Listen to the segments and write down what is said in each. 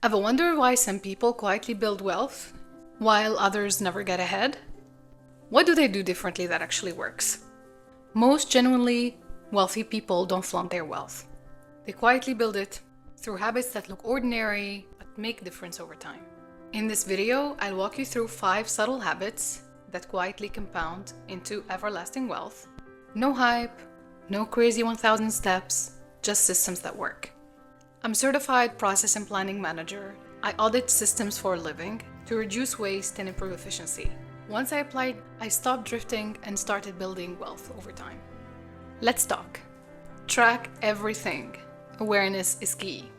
Ever wonder why some people quietly build wealth while others never get ahead? What do they do differently that actually works? Most genuinely wealthy people don't flaunt their wealth. They quietly build it through habits that look ordinary but make a difference over time. In this video, I'll walk you through 5 subtle habits that quietly compound into everlasting wealth. No hype, no crazy 1000 steps, just systems that work. I'm a certified process and planning manager. I audit systems for a living to reduce waste and improve efficiency. Once I applied, I stopped drifting and started building wealth over time. Let's talk. Track everything. Awareness is key.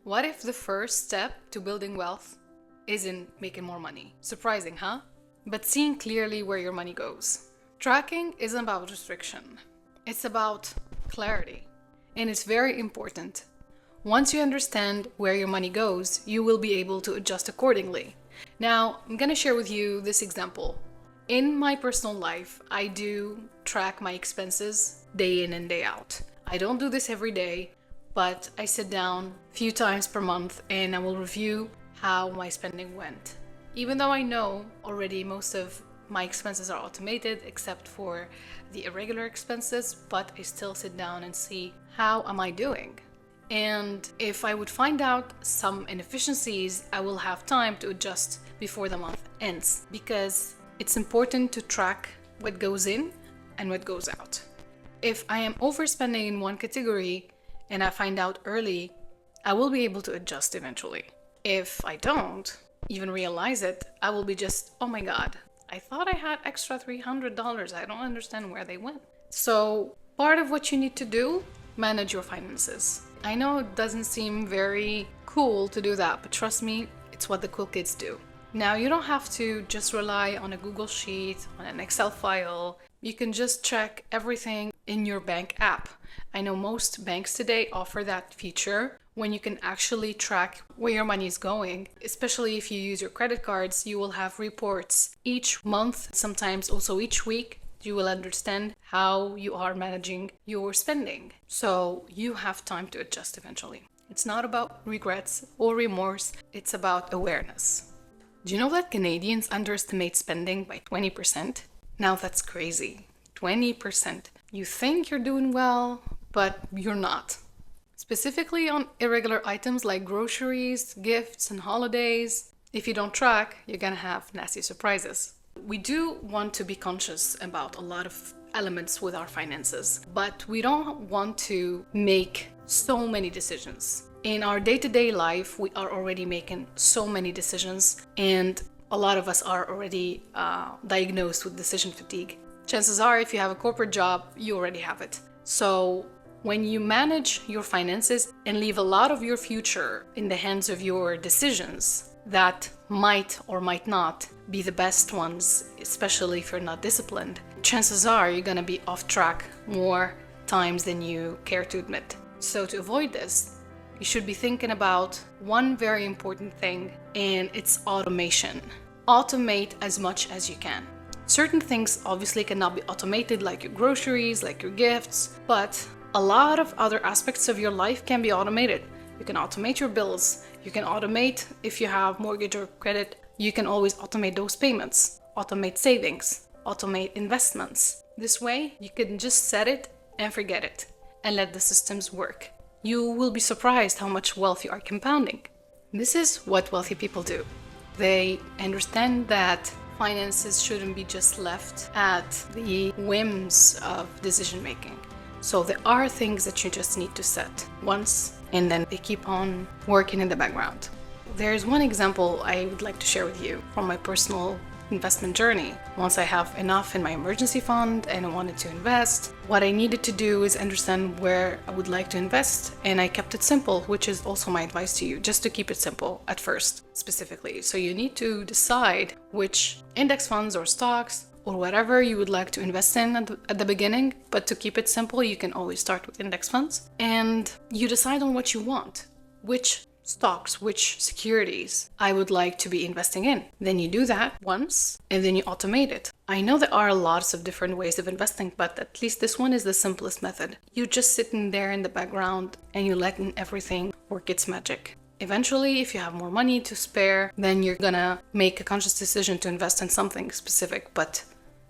What if the first step to building wealth isn't making more money? Surprising, huh? But seeing clearly where your money goes. Tracking isn't about restriction. It's about clarity. And it's very important. Once you understand where your money goes, you will be able to adjust accordingly. Now, I'm going to share with you this example. In my personal life, I do track my expenses day in and day out. I don't do this every day, but I sit down a few times per month and I will review how my spending went. Even though I know already most of my expenses are automated except for the irregular expenses, but I still sit down and see how am I doing. And if I would find out some inefficiencies, I will have time to adjust before the month ends, because it's important to track what goes in and what goes out. If I am overspending in one category and I find out early, I will be able to adjust eventually. If I don't even realize it, I will be just, oh my God, I thought I had extra $300. I don't understand where they went. So part of what you need to do, manage your finances. I know it doesn't seem very cool to do that, but trust me, it's what the cool kids do. Now, you don't have to just rely on a Google Sheet, on an Excel file. You can just check everything in your bank app. I know most banks today offer that feature when you can actually track where your money is going. Especially if you use your credit cards, you will have reports each month, sometimes also each week. You will understand how you are managing your spending. So you have time to adjust eventually. It's not about regrets or remorse, it's about awareness. Do you know that Canadians underestimate spending by 20%? Now that's crazy. 20%. You think you're doing well, but you're not. Specifically on irregular items like groceries, gifts, and holidays. If you don't track, you're gonna have nasty surprises. We do want to be conscious about a lot of elements with our finances, but we don't want to make so many decisions. In our day-to-day life, we are already making so many decisions, and a lot of us are already diagnosed with decision fatigue. Chances are, if you have a corporate job, you already have it. So when you manage your finances and leave a lot of your future in the hands of your decisions that might or might not be the best ones, especially if you're not disciplined, chances are you're gonna be off track more times than you care to admit. So to avoid this, you should be thinking about one very important thing, and it's automation. Automate as much as you can. Certain things obviously cannot be automated, like your groceries, like your gifts, but a lot of other aspects of your life can be automated. You can automate your bills. You can automate if you have mortgage or credit. You can always automate those payments, automate savings, automate investments. This way, you can just set it and forget it and let the systems work. You will be surprised how much wealth you are compounding. This is what wealthy people do. They understand that finances shouldn't be just left at the whims of decision making. So there are things that you just need to set once, and then they keep on working in the background. There's one example I would like to share with you from my personal investment journey. Once I have enough in my emergency fund and I wanted to invest, what I needed to do is understand where I would like to invest, and I kept it simple, which is also my advice to you, just to keep it simple at first, specifically. So you need to decide which index funds or stocks or whatever you would like to invest in at the beginning, but to keep it simple, you can always start with index funds, and you decide on what you want, which stocks, which securities I would like to be investing in. Then you do that once, and then you automate it. I know there are lots of different ways of investing, but at least this one is the simplest method. You just sitting there in the background and you letting everything work its magic. Eventually, if you have more money to spare, then you're gonna make a conscious decision to invest in something specific. But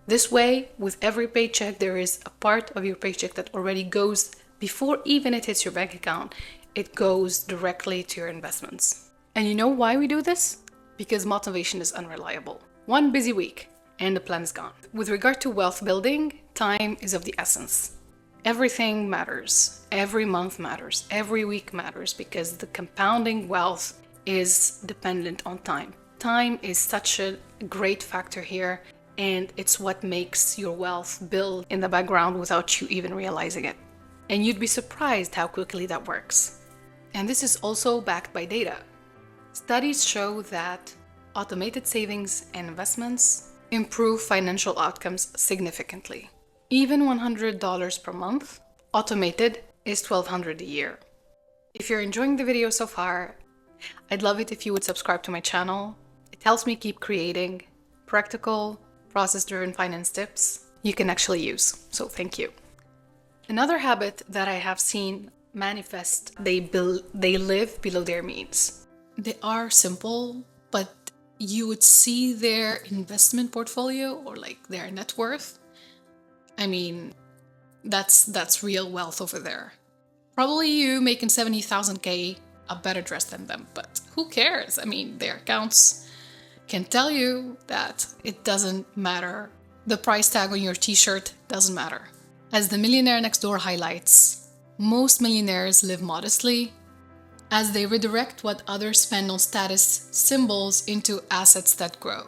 this way, with every paycheck, there is a part of your paycheck that already goes, before even it hits your bank account, it goes directly to your investments. And you know why we do this? Because motivation is unreliable. One busy week, and the plan is gone. With regard to wealth building, time is of the essence. Everything matters. Every month matters. Every week matters, because the compounding wealth is dependent on time. Time is such a great factor here, and it's what makes your wealth build in the background without you even realizing it. And you'd be surprised how quickly that works. And this is also backed by data. Studies show that automated savings and investments improve financial outcomes significantly. Even $100 per month, automated, is $1,200 a year. If you're enjoying the video so far, I'd love it if you would subscribe to my channel. It helps me keep creating practical, process-driven finance tips you can actually use, so thank you. Another habit that I have seen manifest, they live below their means. They are simple, but you would see their investment portfolio or like their net worth. I mean, that's real wealth over there. Probably you making 70,000 a better dress than them, but who cares? I mean, their accounts can tell you that it doesn't matter. The price tag on your t-shirt doesn't matter. As the Millionaire Next Door highlights, most millionaires live modestly, as they redirect what others spend on status symbols into assets that grow.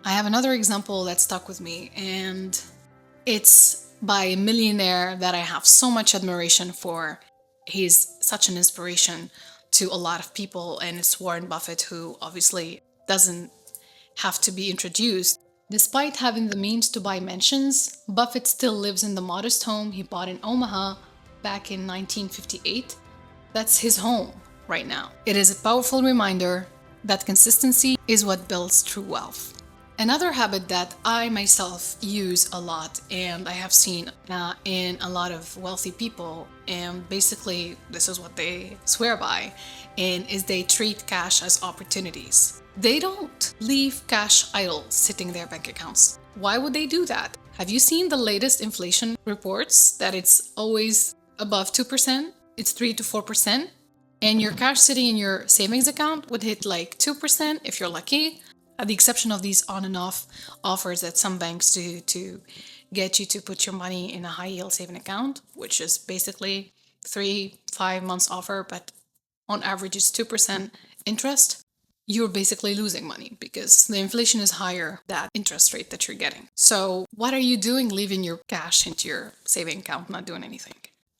I have another example that stuck with me, and it's by a millionaire that I have so much admiration for. He's such an inspiration to a lot of people, and it's Warren Buffett, who obviously doesn't have to be introduced. Despite having the means to buy mansions, Buffett still lives in the modest home he bought in Omaha back in 1958. That's his home right now. It is a powerful reminder that consistency is what builds true wealth. Another habit that I myself use a lot, and I have seen in a lot of wealthy people, and basically this is what they swear by, and is they treat cash as opportunities. They don't leave cash idle sitting in their bank accounts. Why would they do that? Have you seen the latest inflation reports that it's always above 2%? It's 3 to 4%. And your cash sitting in your savings account would hit like 2% if you're lucky, at the exception of these on and off offers that some banks do to get you to put your money in a high yield saving account, which is basically 3-5 months offer, but on average it's 2% interest. You're basically losing money because the inflation is higher than that interest rate that you're getting. So what are you doing leaving your cash into your saving account, not doing anything?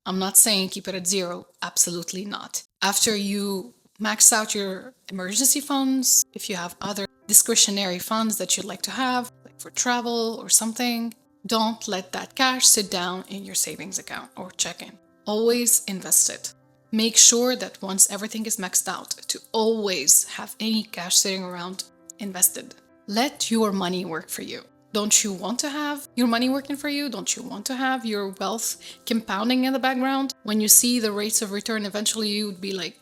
I'm not saying keep it at zero, absolutely not. After you max out your emergency funds, if you have other discretionary funds that you'd like to have, like for travel or something, don't let that cash sit down in your savings account or checking. Always invest it. Make sure that once everything is maxed out, to always have any cash sitting around invested. Let your money work for you. Don't you want to have your money working for you? Don't you want to have your wealth compounding in the background? When you see the rates of return, eventually you would be like,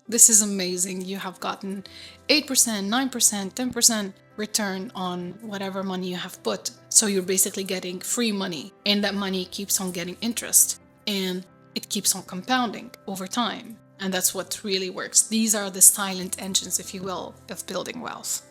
this is amazing. You have gotten 8%, 9%, 10% return on whatever money you have put. So you're basically getting free money, and that money keeps on getting interest, and it keeps on compounding over time. And that's what really works. These are the silent engines, if you will, of building wealth.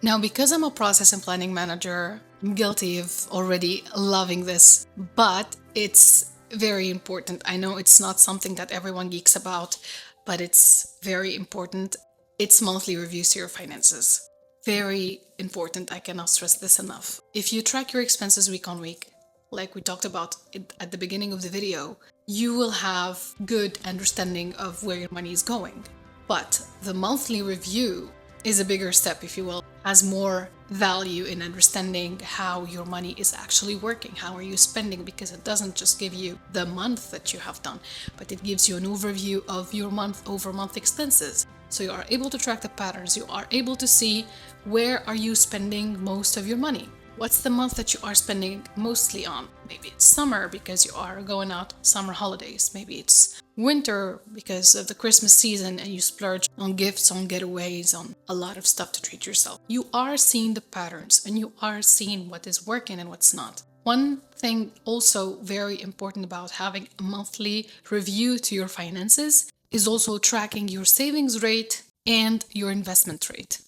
Now, because I'm a process and planning manager, I'm guilty of already loving this, but it's very important. I know it's not something that everyone geeks about, but it's very important. It's monthly reviews to your finances. Very important. I cannot stress this enough. If you track your expenses week on week, like we talked about at the beginning of the video, you will have good understanding of where your money is going. But the monthly review is a bigger step, if you will, has more value in understanding how your money is actually working. How are you spending? Because it doesn't just give you the month that you have done, but it gives you an overview of your month-over-month expenses. So you are able to track the patterns. You are able to see where are you spending most of your money. What's the month that you are spending mostly on? Maybe it's summer because you are going out summer holidays. Maybe it's Winter because of the Christmas season and you splurge on gifts, on getaways, on a lot of stuff to treat yourself. You are seeing the patterns and you are seeing what is working and what's not. One thing also very important about having a monthly review to your finances is also tracking your savings rate and your investment rate.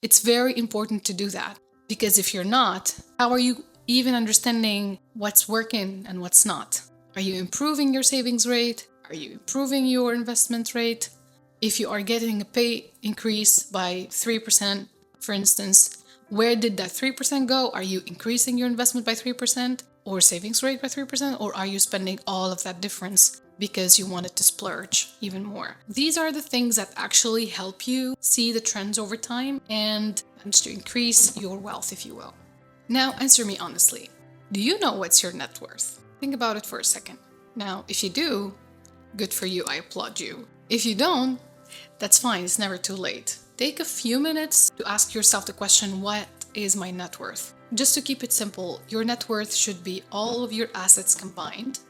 It's very important to do that because if you're not, how are you even understanding what's working and what's not? Are you improving your savings rate? Are you improving your investment rate? If you are getting a pay increase by 3%, for instance, where did that 3% go? Are you increasing your investment by 3% or savings rate by 3%? Or are you spending all of that difference because you wanted to splurge even more? These are the things that actually help you see the trends over time and to increase your wealth, if you will. Now, answer me honestly. Do you know what's your net worth? Think about it for a second. Now, if you do, good for you, I applaud you. If you don't, that's fine, it's never too late. Take a few minutes to ask yourself the question, what is my net worth? Just to keep it simple, your net worth should be all of your assets combined.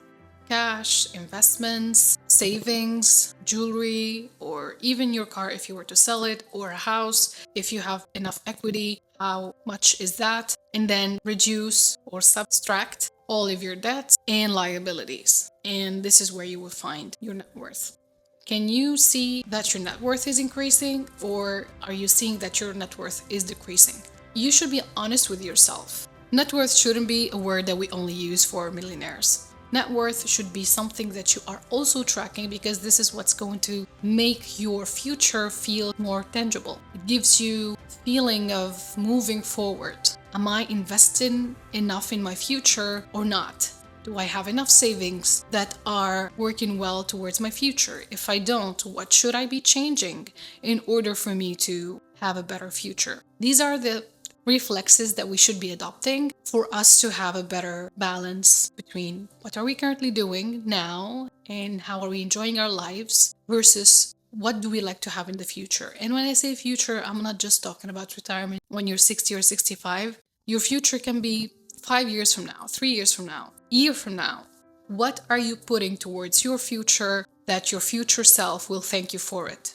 Cash, investments, savings, jewelry, or even your car if you were to sell it, or a house if you have enough equity, how much is that? And then reduce or subtract all of your debts and liabilities. And this is where you will find your net worth. Can you see that your net worth is increasing, or are you seeing that your net worth is decreasing? You should be honest with yourself. Net worth shouldn't be a word that we only use for millionaires. Net worth should be something that you are also tracking because this is what's going to make your future feel more tangible. It gives you a feeling of moving forward. Am I investing enough in my future or not? Do I have enough savings that are working well towards my future? If I don't, what should I be changing in order for me to have a better future? These are the reflexes that we should be adopting for us to have a better balance between what are we currently doing now and how are we enjoying our lives versus what do we like to have in the future. And when I say future, I'm not just talking about retirement when you're 60 or 65. Your future can be 5 years from now, 3 years from now, a year from now. What are you putting towards your future that your future self will thank you for it?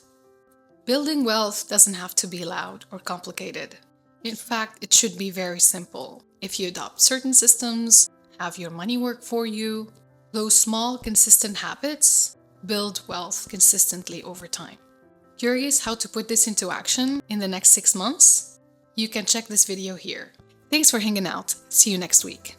Building wealth doesn't have to be loud or complicated. In fact, it should be very simple. If you adopt certain systems, have your money work for you, those small, consistent habits build wealth consistently over time. Curious how to put this into action in the next 6 months? You can check this video here. Thanks for hanging out. See you next week.